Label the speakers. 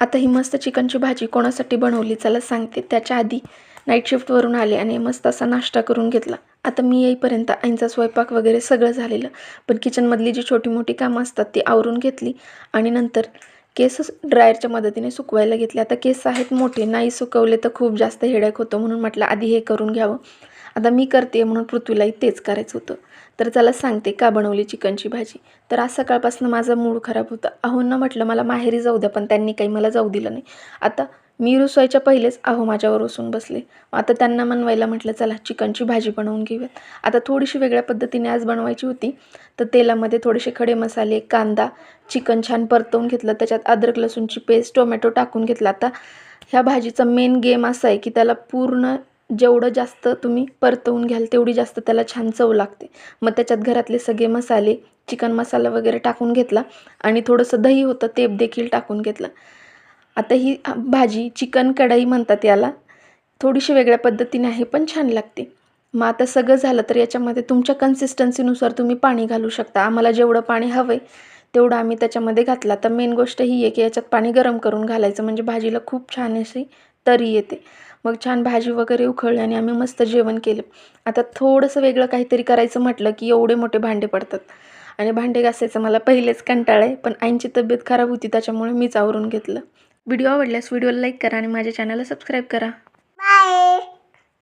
Speaker 1: आता ही मस्त चिकनची भाजी कोणासाठी बनवली चला सांगते. त्याच्या आधी नाईट शिफ्टवरून आले आणि मस्त असा नाश्ता करून घेतला. आता मी येईपर्यंत आईंचा स्वयंपाक वगैरे सगळं झालेलं, पण किचनमधली जी छोटी मोठी कामं असतात ती आवरून घेतली आणि नंतर केस ड्रायरच्या मदतीने सुकवायला घेतले. आता केस आहेत मोठे, नाही सुकवले तर खूप जास्त हेडेक होतो, म्हणून म्हटलं आधी हे करून घ्यावं. आता मी करते म्हणून पृथ्वीलाही तेच करायचं होतं. तर चला सांगते का बनवली चिकनची भाजी. तर आज सकाळपासून माझा मूड खराब होता. अहोंना म्हटलं मला माहेरी जाऊ द्या, पण त्यांनी काही मला जाऊ दिलं नाही. आता मी रुसवायच्या पहिलेच अहो माझ्यावर रुसून बसले. आता त्यांना मनवायला म्हटलं चला चिकनची भाजी बनवून घेऊयात. आता थोडीशी वेगळ्या पद्धतीने आज बनवायची होती. तर तेलामध्ये थोडेसे खडे मसाले, कांदा, चिकन छान परतवून घेतलं. त्याच्यात अद्रक लसूणची पेस्ट, टोमॅटो टाकून घेतला. आता ह्या भाजीचा मेन गेम असा आहे की त्याला पूर्ण जेवढं जास्त तुम्ही परतवून घ्याल तेवढी जास्त त्याला छान चव लागते. मग त्याच्यात घरातले सगळे मसाले, चिकन मसाला वगैरे टाकून घेतला आणि थोडंसं दही होतं ते देखील टाकून घेतलं. आता ही भाजी चिकन कढई म्हणतात याला. थोडीशी वेगळ्या पद्धतीने आहे पण छान लागते. मग आता सगळं झालं तर याच्यामध्ये तुमच्या कन्सिस्टन्सीनुसार तुम्ही पाणी घालू शकता. आम्हाला जेवढं पाणी हवं आहे तेवढं आम्ही त्याच्यामध्ये घातलं. तर मेन गोष्ट ही आहे की याच्यात पाणी गरम करून घालायचं, म्हणजे भाजीला खूप छान अशी तरी येते. मग छान भाजी वगैरे उकळली आणि आम्ही मस्त जेवण केलं. आता थोडंसं वेगळं काहीतरी करायचं म्हटलं की एवढे मोठे भांडे पडतात आणि भांडे घासायचं मला पहिलेच कंटाळा आहे. पण आईंची तब्येत खराब होती त्याच्यामुळे मीच आवरून घेतलं. व्हिडिओ आवडल्यास व्हिडिओला लाईक करा आणि माझ्या चॅनलला सबस्क्राईब करा.